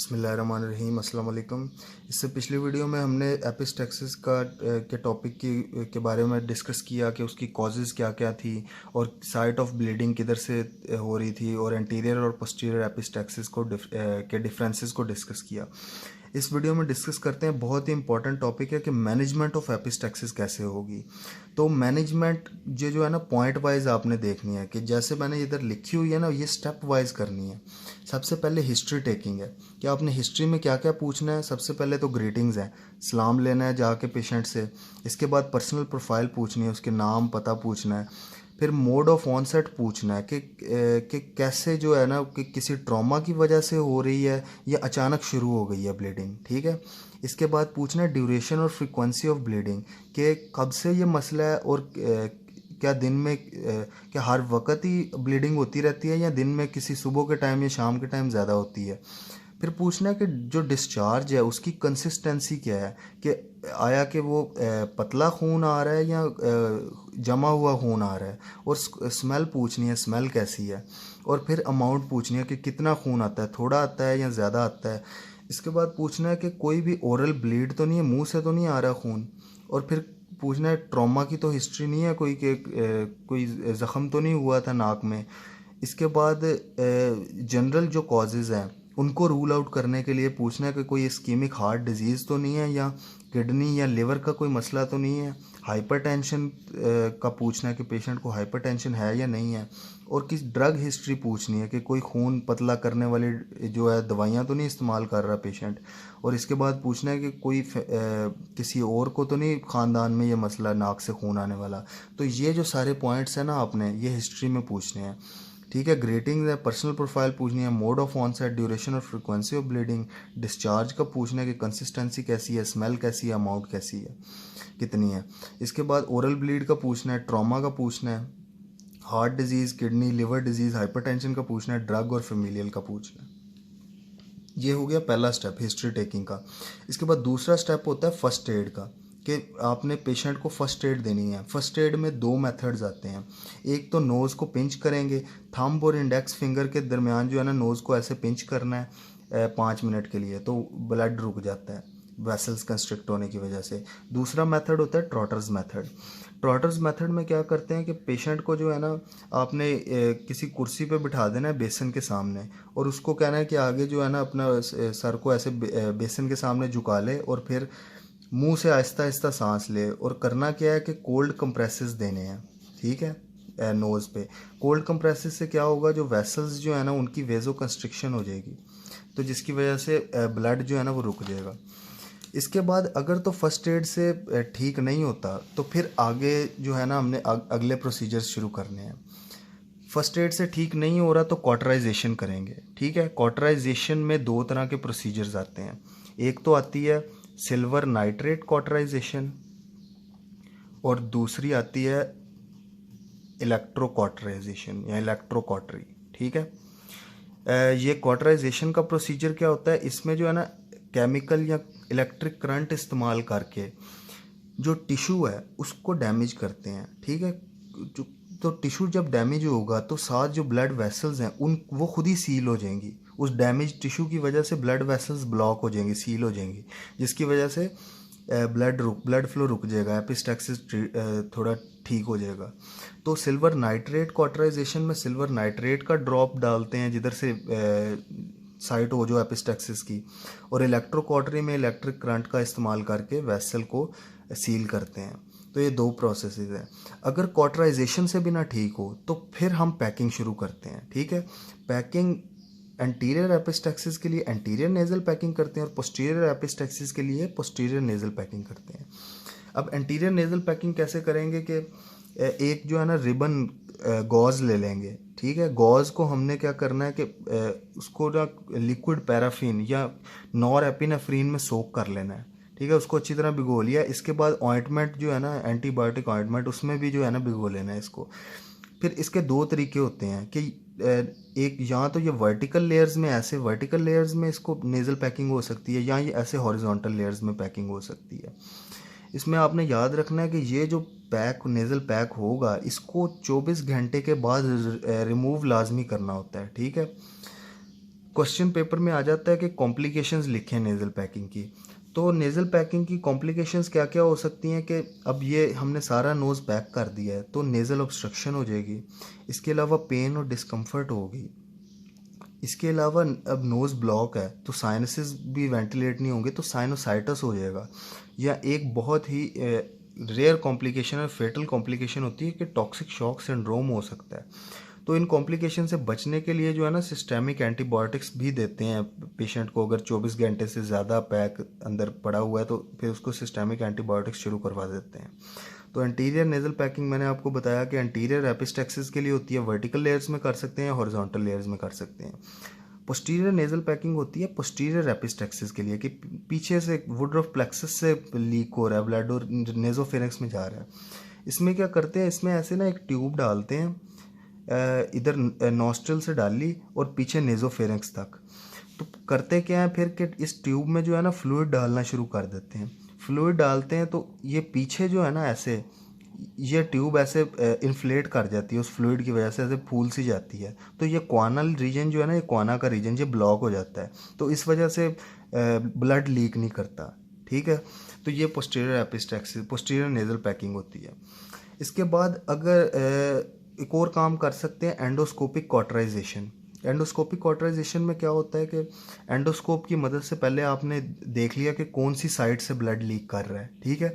बिस्मिल्लाहिर्रहमानिर्रहीम, अस्सलाम वालेकुम। इससे पिछली वीडियो में हमने एपिस्टैक्सिस के टॉपिक के बारे में डिस्कस किया कि उसकी कॉजेज़ क्या क्या थी और साइट ऑफ ब्लीडिंग किधर से हो रही थी और एंटीरियर और पोस्टीरियर एपिस्टैक्सिस के डिफरेंसेस को डिस्कस किया। इस वीडियो में डिस्कस करते हैं, बहुत ही इंपॉर्टेंट टॉपिक है कि मैनेजमेंट ऑफ एपिस्टैक्सिस कैसे होगी। तो मैनेजमेंट ये जो है ना पॉइंट वाइज आपने देखनी है कि जैसे मैंने इधर लिखी हुई है ना, ये स्टेप वाइज करनी है। सबसे पहले हिस्ट्री टेकिंग है कि आपने हिस्ट्री में क्या क्या पूछना है। सबसे पहले तो ग्रीटिंग्स हैं, सलाम लेना है जाके पेशेंट से। इसके बाद पर्सनल प्रोफाइल पूछनी है, उसके नाम पता पूछना है। फिर मोड ऑफ ऑनसेट पूछना है कि कैसे जो है ना कि किसी ट्रॉमा की वजह से हो रही है या अचानक शुरू हो गई है ब्लीडिंग। ठीक है। इसके बाद पूछना है ड्यूरेशन और फ्रीक्वेंसी ऑफ ब्लीडिंग, कि कब से ये मसला है और क्या दिन में क्या हर वक्त ही ब्लीडिंग होती रहती है या दिन में किसी सुबह के टाइम या शाम के टाइम ज़्यादा होती है। फिर पूछना है कि जो डिस्चार्ज है उसकी कंसिस्टेंसी क्या है, कि आया कि वो पतला खून आ रहा है या जमा हुआ खून आ रहा है। और स्मेल पूछनी है, स्मेल कैसी है। और फिर अमाउंट पूछनी है कि कितना खून आता है, थोड़ा आता है या ज़्यादा आता है। इसके बाद पूछना है कि कोई भी ओरल ब्लीड तो नहीं है, मुंह से तो नहीं आ रहा खून। और फिर पूछना है ट्रॉमा की तो हिस्ट्री नहीं है, कोई ज़ख़म तो नहीं हुआ था नाक में। इसके बाद जनरल जो कॉजेज़ हैं उनको रूल आउट करने के लिए पूछना है कि कोई इस्कीमिक हार्ट डिजीज़ तो नहीं है या किडनी या लिवर का कोई मसला तो नहीं है। हाइपरटेंशन का पूछना है कि पेशेंट को हाइपरटेंशन है या नहीं है। और किस ड्रग हिस्ट्री पूछनी है कि कोई खून पतला करने वाली जो है दवाइयाँ तो नहीं इस्तेमाल कर रहा पेशेंट। और इसके बाद पूछना है कि कोई किसी और को तो नहीं ख़ानदान में ये मसला नाक से खून आने वाला। तो ये जो सारे पॉइंट्स हैं ना आपने ये हिस्ट्री में पूछने हैं। ठीक है। ग्रेटिंग्स है, पर्सनल प्रोफाइल पूछनी है, मोड ऑफ ऑनसेट, ड्यूरेशन और फ्रीक्वेंसी ऑफ ब्लीडिंग, डिस्चार्ज का पूछना है कि कंसिस्टेंसी कैसी है, स्मेल कैसी है, अमाउंट कैसी है, कितनी है। इसके बाद ओरल ब्लीड का पूछना है, ट्रॉमा का पूछना है, heart disease, kidney liver disease, hypertension का पूछना है, ड्रग और फेमिलियल का पूछना है। ये हो गया पहला स्टेप हिस्ट्री टेकिंग का। इसके बाद दूसरा स्टेप होता है फर्स्ट एड का, कि आपने पेशेंट को फ़र्स्ट एड देनी है। फ़र्स्ट एड में दो मेथड्स आते हैं। एक तो नोज़ को पिंच करेंगे, थंब और इंडेक्स फिंगर के दरमियान जो है ना नोज़ को ऐसे पिंच करना है 5 मिनट के लिए, तो ब्लड रुक जाता है वेसल्स कंस्ट्रिक्ट होने की वजह से। दूसरा मेथड होता है ट्रॉटर्स मेथड। ट्रॉटर्स मेथड में क्या करते हैं कि पेशेंट को जो है ना आपने किसी कुर्सी पे बिठा देना है बेसन के सामने, और उसको कहना है कि आगे जो है ना अपना सर को ऐसे बेसन के सामने झुका ले और फिर मुंह से आहिस्ता आहिस्ता सांस ले। और करना क्या है कि कोल्ड कंप्रेसेस देने हैं। ठीक है। नोज़ पे कोल्ड कंप्रेसेस से क्या होगा, जो वेसल्स जो है ना उनकी वेजो कंस्ट्रिक्शन हो जाएगी, तो जिसकी वजह से ब्लड जो है ना वो रुक जाएगा। इसके बाद अगर तो फर्स्ट एड से ठीक नहीं होता तो फिर आगे जो है ना हमने अगले प्रोसीजर्स शुरू करने हैं। फर्स्ट एड से ठीक नहीं हो रहा तो कॉटराइजेशन करेंगे। ठीक है। कॉटराइजेशन में दो तरह के प्रोसीजर्स आते हैं। एक तो आती है सिल्वर नाइट्रेट कॉटराइजेशन और दूसरी आती है इलेक्ट्रो कॉटराइजेशन या इलेक्ट्रो कॉटरी। ठीक है। ये कॉटराइजेशन का प्रोसीजर क्या होता है, इसमें जो है ना केमिकल या इलेक्ट्रिक करंट इस्तेमाल करके जो टिश्यू है उसको डैमेज करते हैं। ठीक है। तो टिश्यू जब डैमेज होगा तो साथ जो ब्लड वेसल्स हैं वो खुद ही सील हो जाएंगी। उस डैमेज टिश्यू की वजह से ब्लड वेसल्स ब्लॉक हो जाएंगी, सील हो जाएंगी, जिसकी वजह से ब्लड फ्लो रुक जाएगा, एपिस्टैक्सिस थोड़ा ठीक हो जाएगा। तो सिल्वर नाइट्रेट कॉटराइजेशन में सिल्वर नाइट्रेट का ड्रॉप डालते हैं जिधर से साइट हो जो एपिस्टैक्सिस की, और इलेक्ट्रो कॉटरी में इलेक्ट्रिक करंट का इस्तेमाल करके वेसल को सील करते हैं। तो ये दो प्रोसेसेस हैं। अगर कॉटराइजेशन से भी ना ठीक हो तो फिर हम पैकिंग शुरू करते हैं। ठीक है। पैकिंग एंटीरियर एपिस्टैक्सिस के लिए एंटीरियर नेज़ल पैकिंग करते हैं और पोस्टीरियर एपिस्टैक्सिस के लिए पोस्टीरियर नेज़ल पैकिंग करते हैं। अब एंटीरियर नेज़ल पैकिंग कैसे करेंगे कि एक जो है ना रिबन गॉज ले लेंगे। ठीक है। गॉज को हमने क्या करना है कि उसको ना लिक्विड पैराफिन या नॉर एपिनेफ्रीन में सोक कर लेना है। ठीक है। उसको अच्छी तरह भिगो लिया। इसके बाद ऑइंटमेंट जो है ना एंटीबायोटिक ऑइंटमेंट उसमें भी जो है ना भिगो लेना है इसको। फिर इसके दो तरीके होते हैं कि एक या तो ये वर्टिकल लेयर्स में, ऐसे वर्टिकल लेयर्स में इसको नेज़ल पैकिंग हो सकती है, या ये ऐसे हॉरिजॉन्टल लेयर्स में पैकिंग हो सकती है। इसमें आपने याद रखना है कि ये जो नेज़ल पैक होगा इसको 24 घंटे के बाद रिमूव लाजमी करना होता है। ठीक है। क्वेश्चन पेपर में आ जाता है कि कॉम्प्लिकेशंस लिखें नेज़ल पैकिंग की। तो नेज़ल पैकिंग की कॉम्प्लिकेशंस क्या क्या हो सकती हैं कि अब ये हमने सारा नोज़ पैक कर दिया है तो नेज़ल ऑब्स्ट्रक्शन हो जाएगी, इसके अलावा पेन और डिस्कम्फर्ट होगी, इसके अलावा अब नोज़ ब्लॉक है तो साइनसेस भी वेंटिलेट नहीं होंगे तो साइनोसाइटिस हो जाएगा, या एक बहुत ही रेयर कॉम्प्लिकेशन और फेटल कॉम्प्लिकेशन होती है कि टॉक्सिक शॉक सिंड्रोम हो सकता है। तो इन कॉम्प्लिकेशन से बचने के लिए जो है ना सिस्टेमिक एंटीबायोटिक्स भी देते हैं पेशेंट को। अगर 24 घंटे से ज़्यादा पैक अंदर पड़ा हुआ है तो फिर उसको सिस्टेमिक एंटीबायोटिक्स शुरू करवा देते हैं। तो एंटीरियर नेज़ल पैकिंग मैंने आपको बताया कि एंटीरियर एपिस्टैक्सिस के लिए होती है, वर्टिकल लेयर्स में कर सकते हैं, हॉरिजॉन्टल लेयर्स में कर सकते हैं। पोस्टीरियर नेज़ल पैकिंग होती है पोस्टीरियर एपिस्टैक्सिस के लिए कि पीछे से वुडरॉफ प्लेक्सस से लीक हो रहा है ब्लड और नेज़ोफेरिंक्स में जा रहा है। इसमें क्या करते हैं, इसमें ऐसे ना एक ट्यूब डालते हैं, इधर नॉस्ट्रल से डाल ली और पीछे नेज़ोफेरिंक्स तक। तो करते क्या है फिर कि इस ट्यूब में जो है ना फ्लूइड डालना शुरू कर देते हैं। फ्लूइड डालते हैं तो ये पीछे जो है ना ऐसे ये ट्यूब ऐसे इन्फ्लेट कर जाती है उस फ्लूइड की वजह से, ऐसे फूल सी जाती है। तो ये क्वानल रीजन जो है ना, ये क्वाना का रीजन ये ब्लॉक हो जाता है, तो इस वजह से ब्लड लीक नहीं करता। ठीक है, तो ये posterior epistaxis posterior nasal packing होती है। इसके बाद अगर एक और काम कर सकते हैं एंडोस्कोपिक कॉटराइजेशन। एंडोस्कोपिक कॉटराइजेशन में क्या होता है कि एंडोस्कोप की मदद से पहले आपने देख लिया कि कौन सी साइड से ब्लड लीक कर रहा है। ठीक है,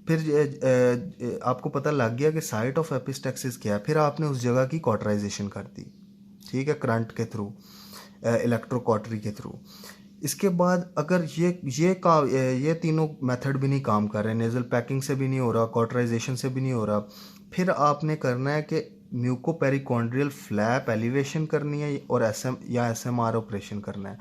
फिर आपको पता लग गया कि साइट ऑफ एपिस्टैक्सिस क्या है, फिर आपने उस जगह की कॉटराइजेशन कर दी। ठीक है, करंट के थ्रू, इलेक्ट्रोकॉटरी के थ्रू। इसके बाद अगर ये तीनों मेथड भी नहीं काम कर रहे, नेज़ल पैकिंग से भी नहीं हो रहा, कॉटराइजेशन से भी नहीं हो रहा, फिर आपने करना है कि म्यूकोपेरिकॉन्ड्रियल फ्लैप एलिवेशन करनी है और एसएमआर ऑपरेशन करना है।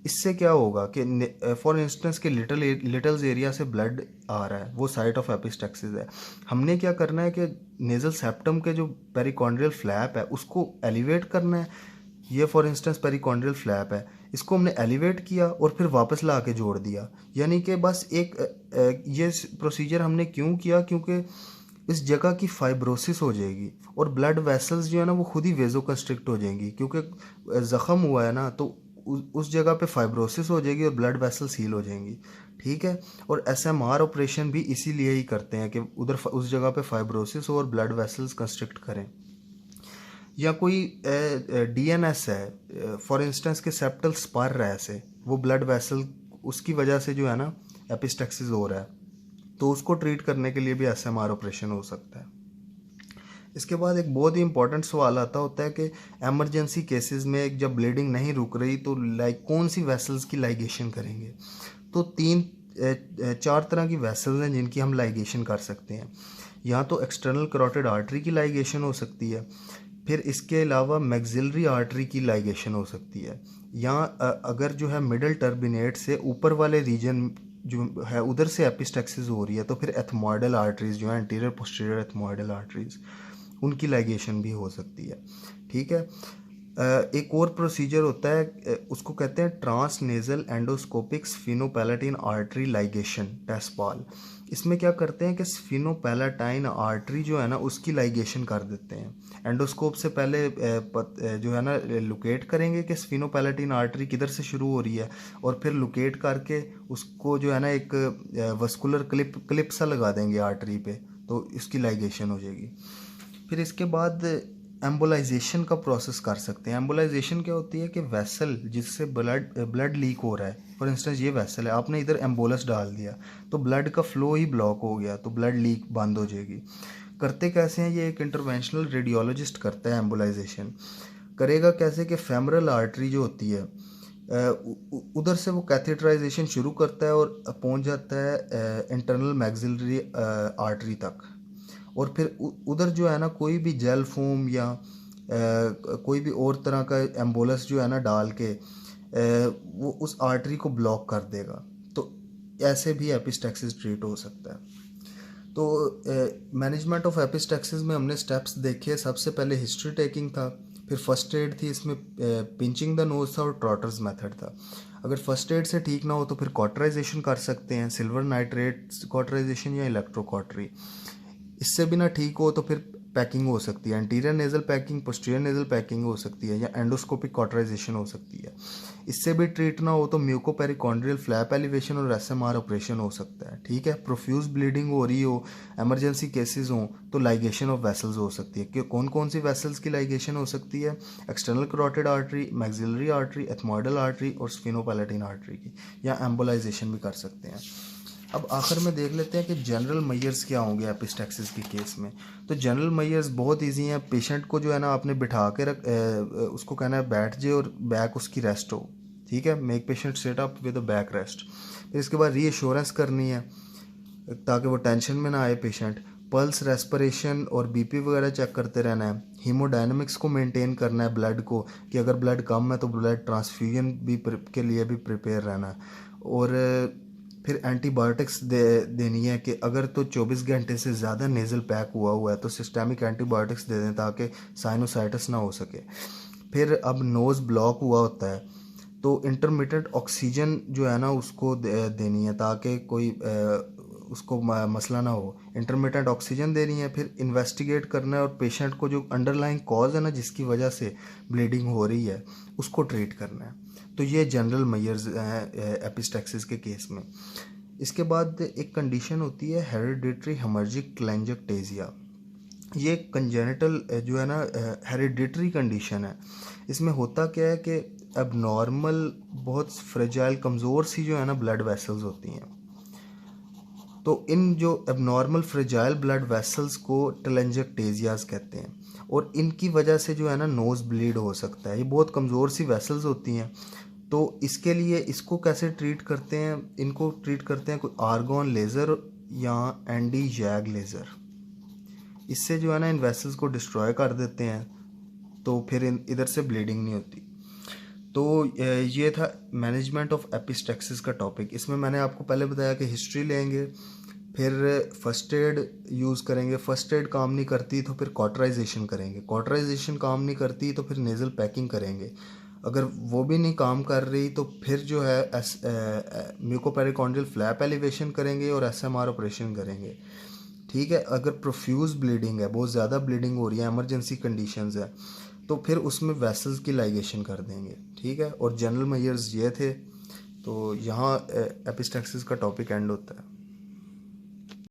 इससे क्या होगा कि फॉर इंस्टेंस के लिटल्स एरिया से ब्लड आ रहा है, वो साइट ऑफ एपिस्टैक्सिस है। हमने क्या करना है कि नेज़ल सेप्टम के जो पेरिकॉन्ड्रियल फ्लैप है उसको एलिवेट करना है। ये फॉर इंस्टेंस पेरिकॉन्ड्रियल फ्लैप है, इसको हमने एलिवेट किया और फिर वापस ला के जोड़ दिया। यानी कि बस ये प्रोसीजर हमने क्यों किया, क्योंकि इस जगह की फाइब्रोसिस हो जाएगी और ब्लड वेसल्स जो है ना वो खुद ही वेजो कंस्ट्रिक्ट हो जाएंगी, क्योंकि ज़ख़म हुआ है ना, तो उस जगह पे फाइब्रोसिस हो जाएगी और ब्लड वेसल्स हील हो जाएंगी। ठीक है, और एसएमआर ऑपरेशन भी इसीलिए ही करते हैं कि उधर उस जगह पे फाइब्रोसिस हो और ब्लड वेसल्स कंस्ट्रिक्ट करें। या कोई डीएनएस है, फॉर इंस्टेंस के सेप्टल स्पर है ऐसे, वो ब्लड वेसल उसकी वजह से जो है ना एपिस्टैक्सिस हो रहा है, तो उसको ट्रीट करने के लिए भी एसएमआर ऑपरेशन हो सकता है। इसके बाद एक बहुत ही इंपॉर्टेंट सवाल आता होता है कि एमरजेंसी केसेस में जब ब्लीडिंग नहीं रुक रही तो कौन सी वेसल्स की लाइगेशन करेंगे। तो 4 तरह की वेसल्स हैं जिनकी हम लाइगेशन कर सकते हैं। या तो एक्सटर्नल कैरोटिड आर्टरी की लाइगेशन हो सकती है, फिर इसके अलावा मैक्सिलरी आर्टरी की लाइगेशन हो सकती है, या अगर जो है मिडल टर्बिनेट से ऊपर वाले रीजन जो है उधर से एपिस्टैक्सिस हो रही है तो फिर एथमोइडल आर्टरीज जो है एंटीरियर पोस्टीरियर एथमोइडल आर्टरीज, उनकी लाइगेशन भी हो सकती है। ठीक है, एक और प्रोसीजर होता है, उसको कहते हैं ट्रांसनेजल एंडोस्कोपिक स्फीनोपैलेटाइन आर्टरी लाइगेशन, टेस्पाल। इसमें क्या करते हैं कि स्फीनोपैलेटाइन आर्टरी जो है ना उसकी लाइगेशन कर देते हैं। एंडोस्कोप से पहले जो है ना लोकेट करेंगे कि स्फीनोपैलेटाइन आर्टरी किधर से शुरू हो रही है, और फिर लोकेट करके उसको जो है ना एक वस्कुलर क्लिप सा लगा देंगे आर्टरी पे, तो इसकी लाइगेशन हो जाएगी। फिर इसके बाद एम्बोलाइजेशन का प्रोसेस कर सकते हैं। एम्बोलाइजेशन क्या होती है कि वेसल जिससे ब्लड लीक हो रहा है, फॉर इंस्टेंस ये वेसल है, आपने इधर एम्बोलस डाल दिया तो ब्लड का फ्लो ही ब्लॉक हो गया, तो ब्लड लीक बंद हो जाएगी। करते कैसे हैं, ये एक इंटरवेंशनल रेडियोलॉजिस्ट करता है एम्बोलाइजेशन। करेगा कैसे कि फेमरल आर्टरी जो होती है उधर से वो कैथेटराइजेशन शुरू करता है और पहुंच जाता है इंटरनल मैक्सिलरी आर्टरी तक, और फिर उधर जो है ना कोई भी जेल फोम या कोई भी और तरह का एम्बोलस जो है ना डाल के वो उस आर्टरी को ब्लॉक कर देगा। तो ऐसे भी एपिस्टैक्सिस ट्रीट हो सकता है। तो मैनेजमेंट ऑफ एपिस्टैक्सिस में हमने स्टेप्स देखे। सबसे पहले हिस्ट्री टेकिंग था, फिर फर्स्ट एड थी, इसमें पिंचिंग द नोज था और ट्रॉटर्स मेथड था। अगर फर्स्ट एड से ठीक ना हो तो फिर कॉटराइजेशन कर सकते हैं, सिल्वर नाइट्रेट कॉटराइजेशन या इलेक्ट्रोकॉटरी। इससे भी ना ठीक हो तो फिर पैकिंग हो सकती है, anterior nasal packing, posterior nasal packing हो सकती है, या एंडोस्कोपिक कॉटराइजेशन हो सकती है। इससे भी ट्रीट ना हो तो म्यूकोपेरिकॉन्ड्रियल फ्लैप एलिवेशन और एसएमआर ऑपरेशन हो सकता है। ठीक है, प्रोफ्यूज ब्लीडिंग हो रही हो, इमरजेंसी केसेस हों तो लाइगेशन ऑफ वेसल्स हो सकती है। कि कौन कौन सी वेसल्स की लाइगेशन हो सकती है? External carotid artery, maxillary artery, ethmoidal artery और स्फिनोपैलेटिन आर्टरी की, या एम्बोलाइजेशन भी कर सकते हैं। अब आखिर में देख लेते हैं कि जनरल मेजर्स क्या होंगे एपिस्टैक्सिस के केस में। तो जनरल मेजर्स बहुत इजी हैं। पेशेंट को जो है ना आपने बिठा के उसको कहना है बैठ जाए और बैक उसकी रेस्ट हो। ठीक है, make patient set up with back rest. फिर इसके बाद रीअश्योरेंस करनी है ताकि वो टेंशन में ना आए पेशेंट। पल्स, रेस्पिरेशन और बीपी वगैरह चेक करते रहना है। हीमोडायनेमिक्स को मेंटेन करना है ब्लड को, कि अगर ब्लड कम है तो ब्लड ट्रांसफ्यूजन भी के लिए भी प्रिपेयर रहना है। और फिर एंटीबायोटिक्स देनी है कि अगर तो 24 घंटे से ज़्यादा नेज़ल पैक हुआ है तो सिस्टेमिक एंटीबायोटिक्स दे दें ताकि साइनोसाइटिस ना हो सके। फिर अब नोज़ ब्लॉक हुआ होता है तो इंटरमिटेंट ऑक्सीजन जो है ना उसको देनी है ताकि कोई उसको मसला ना हो। इंटरमिटेंट ऑक्सीजन देनी है। फिर इन्वेस्टिगेट करना है और पेशेंट को जो अंडरलाइंग कॉज है ना जिसकी वजह से ब्लीडिंग हो रही है उसको ट्रीट करना है। तो ये जनरल मेजर्स हैं एपिस्टैक्सिस के केस में। इसके बाद एक कंडीशन होती है हेरिडिटरी हेमर्जिक क्लेंजक्टेजिया। ये कंजेनिटल जो है ना हेरिडिटरी कंडीशन है। इसमें होता क्या है कि अब नॉर्मल बहुत फ्रेजाइल कमज़ोर सी जो है ना ब्लड वेसल्स होती हैं, तो इन जो एबनॉर्मल फ्रेजाइल ब्लड वेसल्स को टेलेंजेक्टेजियाज कहते हैं, और इनकी वजह से जो है ना नोज़ ब्लीड हो सकता है। ये बहुत कमज़ोर सी वेसल्स होती हैं। तो इसके लिए इसको कैसे ट्रीट करते हैं? इनको ट्रीट करते हैं कोई आर्गॉन लेज़र या एंडी जैग लेज़र। इससे जो है ना इन वेसल्स को डिस्ट्रॉय कर देते हैं, तो फिर इधर से ब्लीडिंग नहीं होती। तो ये था मैनेजमेंट ऑफ एपिस्टैक्सिस का टॉपिक। इसमें मैंने आपको पहले बताया कि हिस्ट्री लेंगे, फिर फर्स्ट एड यूज़ करेंगे। फर्स्ट एड काम नहीं करती तो फिर कॉटराइजेशन करेंगे। कॉटराइजेशन काम नहीं करती तो फिर नेज़ल पैकिंग करेंगे। अगर वो भी नहीं काम कर रही तो फिर जो है म्यूकोपेरिकॉन्ड्रियल फ्लैप एलिवेशन करेंगे और एसएमआर ऑपरेशन करेंगे। ठीक है, अगर प्रोफ्यूज ब्लीडिंग है, बहुत ज़्यादा ब्लीडिंग हो रही है, इमरजेंसी कंडीशंस है, तो फिर उसमें वेसल्स की लाइगेशन कर देंगे। ठीक है, और जनरल मेजर्स ये थे। तो यहाँ एपिस्टैक्सिस का टॉपिक एंड होता है।